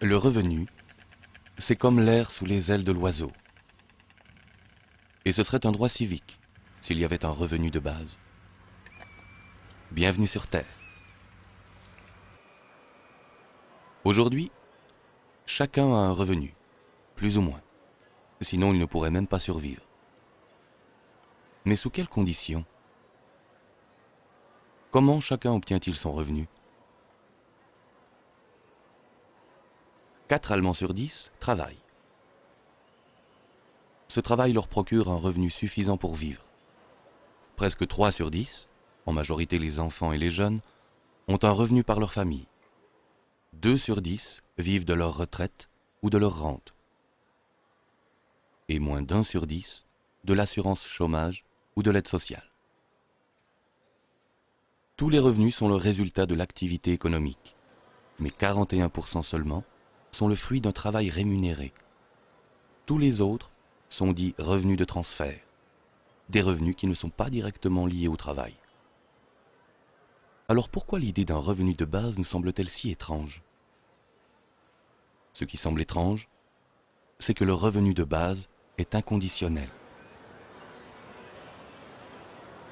Le revenu, c'est comme l'air sous les ailes de l'oiseau. Et ce serait un droit civique s'il y avait un revenu de base. Bienvenue sur Terre. Aujourd'hui, chacun a un revenu, plus ou moins. Sinon, il ne pourrait même pas survivre. Mais sous quelles conditions? Comment chacun obtient-il son revenu? 4 Allemands sur 10 travaillent. Ce travail leur procure un revenu suffisant pour vivre. Presque 3 sur 10, en majorité les enfants et les jeunes, ont un revenu par leur famille. 2 sur 10 vivent de leur retraite ou de leur rente. Et moins d'1 sur 10 de l'assurance chômage ou de l'aide sociale. Tous les revenus sont le résultat de l'activité économique, mais 41% seulement sont le fruit d'un travail rémunéré. Tous les autres sont dits revenus de transfert, des revenus qui ne sont pas directement liés au travail. Alors pourquoi l'idée d'un revenu de base nous semble-t-elle si étrange? Ce qui semble étrange, c'est que le revenu de base est inconditionnel.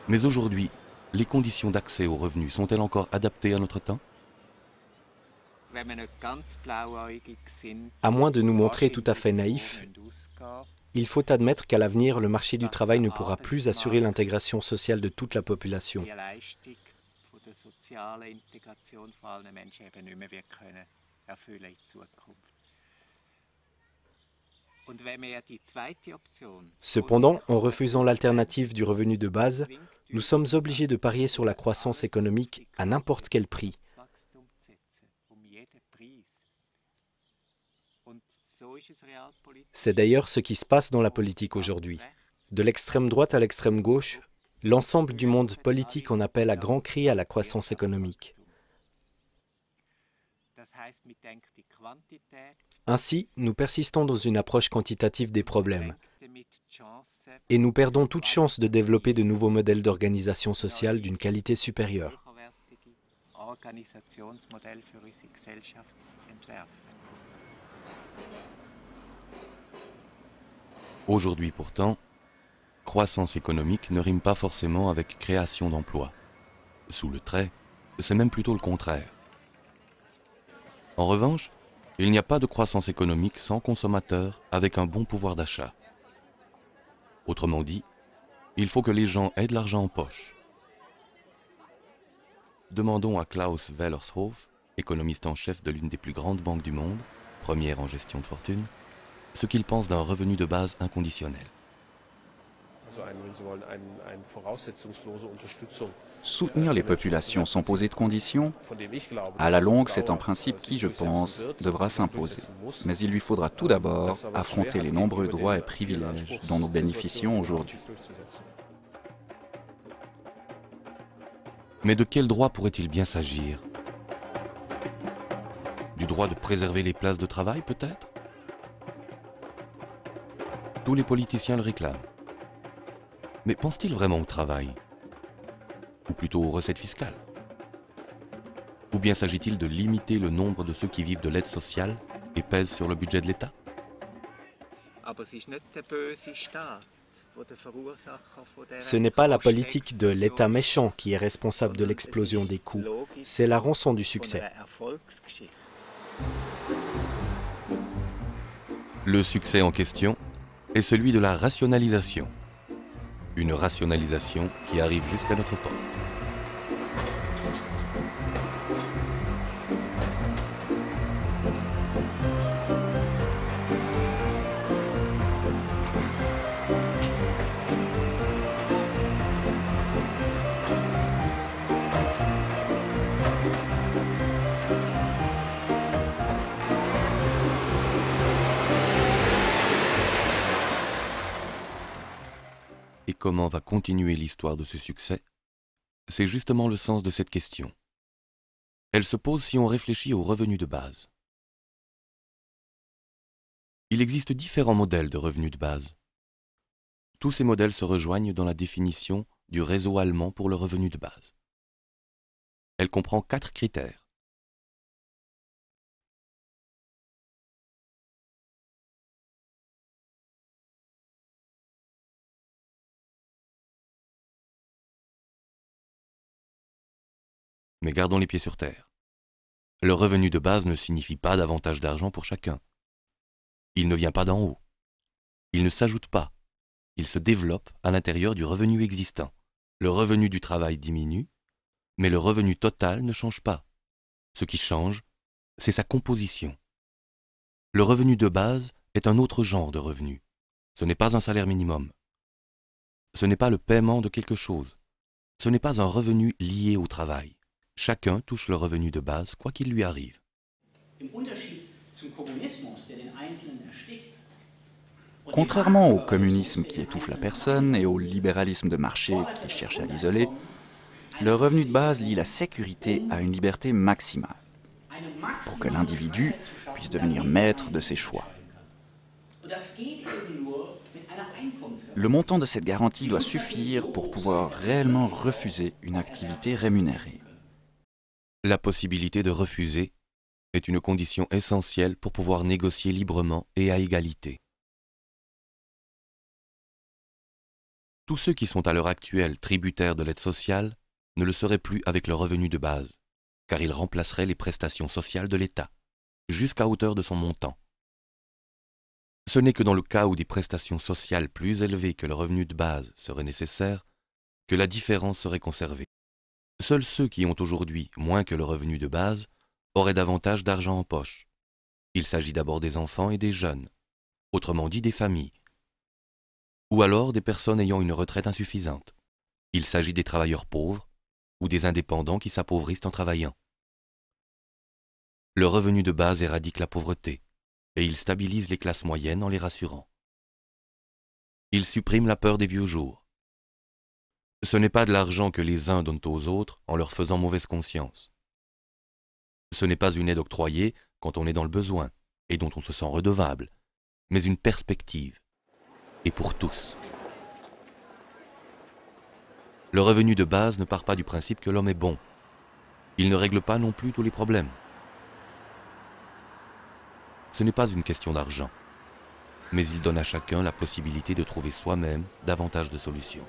Mais aujourd'hui, les conditions d'accès aux revenus sont-elles encore adaptées à notre temps? À moins de nous montrer tout à fait naïfs, il faut admettre qu'à l'avenir, le marché du travail ne pourra plus assurer l'intégration sociale de toute la population. Cependant, en refusant l'alternative du revenu de base, nous sommes obligés de parier sur la croissance économique à n'importe quel prix. C'est d'ailleurs ce qui se passe dans la politique aujourd'hui. De l'extrême droite à l'extrême gauche, l'ensemble du monde politique en appelle à grands cris à la croissance économique. Ainsi, nous persistons dans une approche quantitative des problèmes et nous perdons toute chance de développer de nouveaux modèles d'organisation sociale d'une qualité supérieure. Aujourd'hui pourtant, croissance économique ne rime pas forcément avec création d'emplois. Sous le trait, c'est même plutôt le contraire. En revanche, il n'y a pas de croissance économique sans consommateurs avec un bon pouvoir d'achat. Autrement dit, il faut que les gens aient de l'argent en poche. Demandons à Klaus Wellershof, économiste en chef de l'une des plus grandes banques du monde, première en gestion de fortune, ce qu'il pense d'un revenu de base inconditionnel. Soutenir les populations sans poser de conditions, à la longue, c'est un principe qui, je pense, devra s'imposer. Mais il lui faudra tout d'abord affronter les nombreux droits et privilèges dont nous bénéficions aujourd'hui. Mais de quel droit pourrait-il bien s'agir? Du droit de préserver les places de travail, peut-être? Tous les politiciens le réclament. Mais pensent-ils vraiment au travail? Ou plutôt aux recettes fiscales? Ou bien s'agit-il de limiter le nombre de ceux qui vivent de l'aide sociale et pèsent sur le budget de l'État? Ce n'est pas la politique de l'État méchant qui est responsable de l'explosion des coûts, c'est la rançon du succès. Le succès en question est celui de la rationalisation. Une rationalisation qui arrive jusqu'à notre porte. Et comment va continuer l'histoire de ce succès? C'est justement le sens de cette question. Elle se pose si on réfléchit aux revenus de base. Il existe différents modèles de revenus de base. Tous ces modèles se rejoignent dans la définition du réseau allemand pour le revenu de base. Elle comprend 4 critères. Mais gardons les pieds sur terre. Le revenu de base ne signifie pas davantage d'argent pour chacun. Il ne vient pas d'en haut. Il ne s'ajoute pas. Il se développe à l'intérieur du revenu existant. Le revenu du travail diminue, mais le revenu total ne change pas. Ce qui change, c'est sa composition. Le revenu de base est un autre genre de revenu. Ce n'est pas un salaire minimum. Ce n'est pas le paiement de quelque chose. Ce n'est pas un revenu lié au travail. Chacun touche le revenu de base, quoi qu'il lui arrive. Contrairement au communisme qui étouffe la personne et au libéralisme de marché qui cherche à l'isoler, le revenu de base lie la sécurité à une liberté maximale, pour que l'individu puisse devenir maître de ses choix. Le montant de cette garantie doit suffire pour pouvoir réellement refuser une activité rémunérée. La possibilité de refuser est une condition essentielle pour pouvoir négocier librement et à égalité. Tous ceux qui sont à l'heure actuelle tributaires de l'aide sociale ne le seraient plus avec le revenu de base, car ils remplaceraient les prestations sociales de l'État, jusqu'à hauteur de son montant. Ce n'est que dans le cas où des prestations sociales plus élevées que le revenu de base seraient nécessaires que la différence serait conservée. Seuls ceux qui ont aujourd'hui moins que le revenu de base auraient davantage d'argent en poche. Il s'agit d'abord des enfants et des jeunes, autrement dit des familles, ou alors des personnes ayant une retraite insuffisante. Il s'agit des travailleurs pauvres ou des indépendants qui s'appauvrissent en travaillant. Le revenu de base éradique la pauvreté et il stabilise les classes moyennes en les rassurant. Il supprime la peur des vieux jours. Ce n'est pas de l'argent que les uns donnent aux autres en leur faisant mauvaise conscience. Ce n'est pas une aide octroyée quand on est dans le besoin et dont on se sent redevable, mais une perspective, et pour tous. Le revenu de base ne part pas du principe que l'homme est bon. Il ne règle pas non plus tous les problèmes. Ce n'est pas une question d'argent, mais il donne à chacun la possibilité de trouver soi-même davantage de solutions.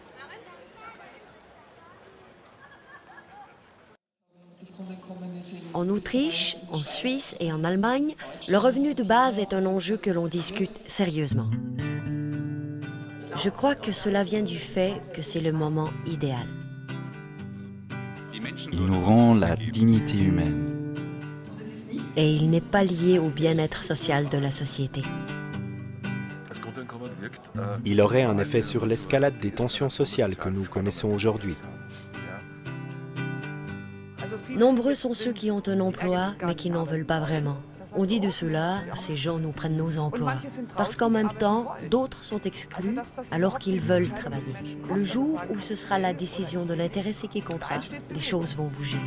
En Autriche, en Suisse et en Allemagne, le revenu de base est un enjeu que l'on discute sérieusement. Je crois que cela vient du fait que c'est le moment idéal. Il nous rend la dignité humaine. Et il n'est pas lié au bien-être social de la société. Il aurait un effet sur l'escalade des tensions sociales que nous connaissons aujourd'hui. Nombreux sont ceux qui ont un emploi, mais qui n'en veulent pas vraiment. On dit de cela, ces gens nous prennent nos emplois. Parce qu'en même temps, d'autres sont exclus alors qu'ils veulent travailler. Le jour où ce sera la décision de l'intéressé qui comptera, les choses vont bouger.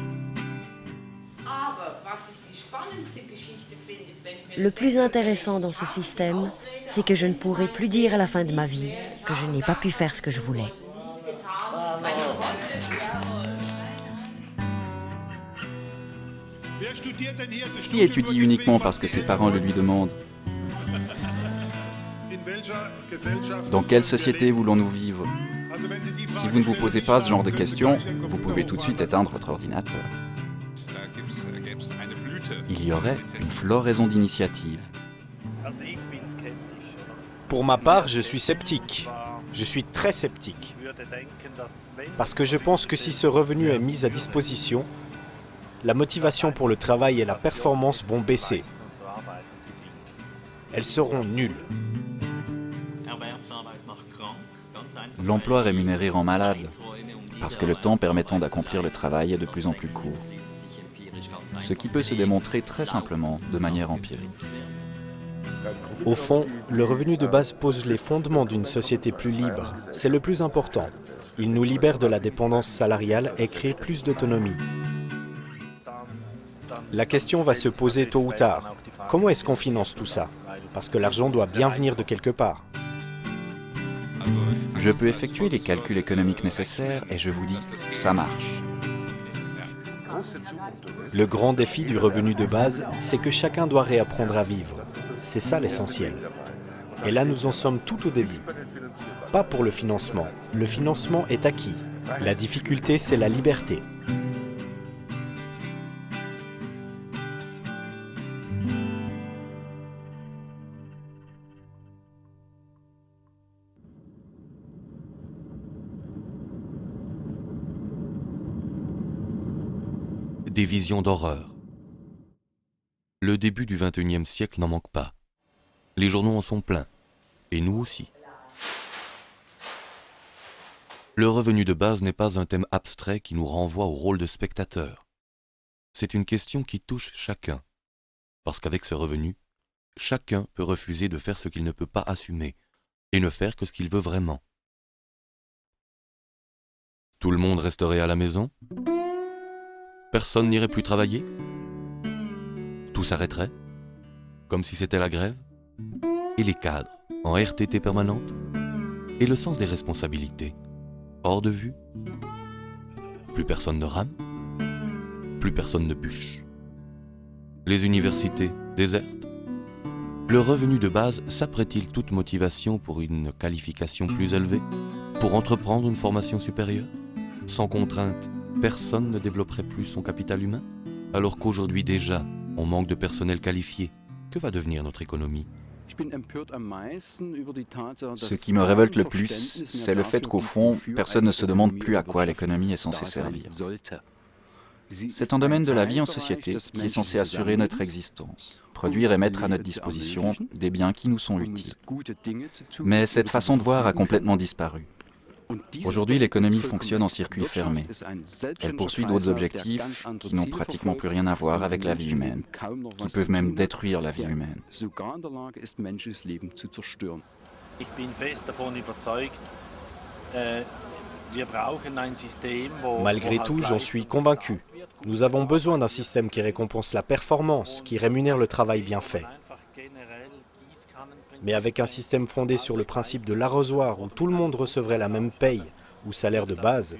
Le plus intéressant dans ce système, c'est que je ne pourrai plus dire à la fin de ma vie que je n'ai pas pu faire ce que je voulais. Qui étudie uniquement parce que ses parents le lui demandent? Dans quelle société voulons-nous vivre? Si vous ne vous posez pas ce genre de questions, vous pouvez tout de suite éteindre votre ordinateur. Il y aurait une floraison d'initiatives. Pour ma part, je suis sceptique. Je suis très sceptique. Parce que je pense que si ce revenu est mis à disposition, la motivation pour le travail et la performance vont baisser. Elles seront nulles. L'emploi rémunéré rend malade, parce que le temps permettant d'accomplir le travail est de plus en plus court. Ce qui peut se démontrer très simplement de manière empirique. Au fond, le revenu de base pose les fondements d'une société plus libre. C'est le plus important. Il nous libère de la dépendance salariale et crée plus d'autonomie. La question va se poser tôt ou tard. Comment est-ce qu'on finance tout ça? Parce que l'argent doit bien venir de quelque part. Je peux effectuer les calculs économiques nécessaires et je vous dis, ça marche. Le grand défi du revenu de base, c'est que chacun doit réapprendre à vivre. C'est ça l'essentiel. Et là, nous en sommes tout au début. Pas pour le financement. Le financement est acquis. La difficulté, c'est la liberté. des visions d'horreur. Le début du XXIe siècle n'en manque pas. Les journaux en sont pleins, et nous aussi. Le revenu de base n'est pas un thème abstrait qui nous renvoie au rôle de spectateur. C'est une question qui touche chacun, parce qu'avec ce revenu, chacun peut refuser de faire ce qu'il ne peut pas assumer, et ne faire que ce qu'il veut vraiment. Tout le monde resterait à la maison? Personne n'irait plus travailler? Tout s'arrêterait? Comme si c'était la grève? Et les cadres, en RTT permanente? Et le sens des responsabilités? Hors de vue? Plus personne ne rame? Plus personne ne bûche? Les universités désertes? Le revenu de base s'apprête-t-il toute motivation pour une qualification plus élevée? Pour entreprendre une formation supérieure? Sans contrainte, personne ne développerait plus son capital humain? Alors qu'aujourd'hui déjà, on manque de personnel qualifié, que va devenir notre économie? Ce qui me révolte le plus, c'est le fait qu'au fond, personne ne se demande plus à quoi l'économie est censée servir. C'est un domaine de la vie en société qui est censé assurer notre existence, produire et mettre à notre disposition des biens qui nous sont utiles. Mais cette façon de voir a complètement disparu. Aujourd'hui, l'économie fonctionne en circuit fermé. Elle poursuit d'autres objectifs qui n'ont pratiquement plus rien à voir avec la vie humaine, qui peuvent même détruire la vie humaine. Malgré tout, j'en suis convaincu. Nous avons besoin d'un système qui récompense la performance, qui rémunère le travail bien fait. Mais avec un système fondé sur le principe de l'arrosoir où tout le monde recevrait la même paye ou salaire de base,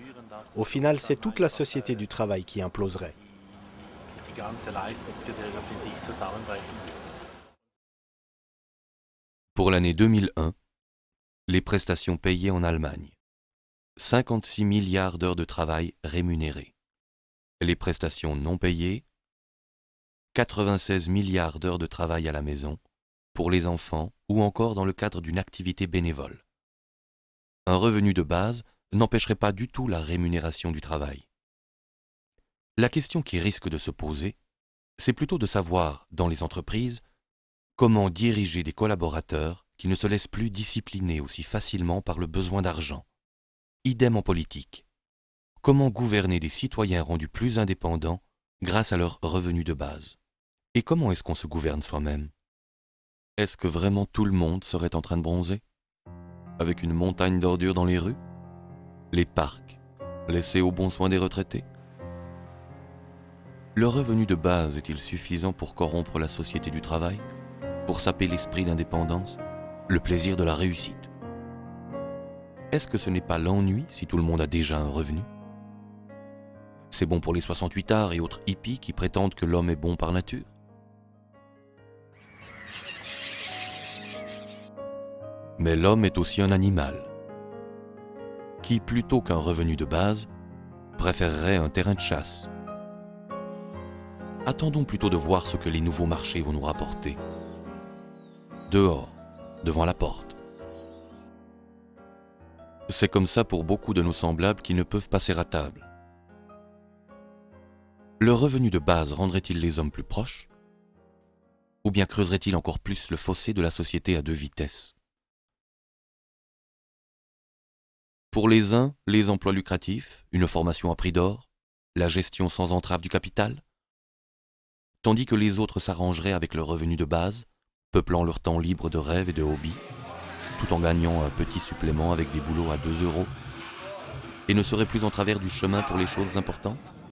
au final, c'est toute la société du travail qui imploserait. Pour l'année 2001, les prestations payées en Allemagne. 56 milliards d'heures de travail rémunérées. Les prestations non payées, 96 milliards d'heures de travail à la maison, pour les enfants ou encore dans le cadre d'une activité bénévole. Un revenu de base n'empêcherait pas du tout la rémunération du travail. La question qui risque de se poser, c'est plutôt de savoir, dans les entreprises, comment diriger des collaborateurs qui ne se laissent plus discipliner aussi facilement par le besoin d'argent. Idem en politique. Comment gouverner des citoyens rendus plus indépendants grâce à leur revenu de base? Et comment est-ce qu'on se gouverne soi-même? Est-ce que vraiment tout le monde serait en train de bronzer? Avec une montagne d'ordures dans les rues? Les parcs, laissés au bon soin des retraités? Le revenu de base est-il suffisant pour corrompre la société du travail? Pour saper l'esprit d'indépendance? Le plaisir de la réussite? Est-ce que ce n'est pas l'ennui si tout le monde a déjà un revenu? C'est bon pour les 68ards et autres hippies qui prétendent que l'homme est bon par nature? Mais l'homme est aussi un animal, qui, plutôt qu'un revenu de base, préférerait un terrain de chasse. Attendons plutôt de voir ce que les nouveaux marchés vont nous rapporter. Dehors, devant la porte. C'est comme ça pour beaucoup de nos semblables qui ne peuvent passer à table. Le revenu de base rendrait-il les hommes plus proches? Ou bien creuserait-il encore plus le fossé de la société à deux vitesses? Pour les uns, les emplois lucratifs, une formation à prix d'or, la gestion sans entrave du capital, tandis que les autres s'arrangeraient avec le revenu de base, peuplant leur temps libre de rêves et de hobbies, tout en gagnant un petit supplément avec des boulots à 2 €, et ne seraient plus en travers du chemin pour les choses importantes.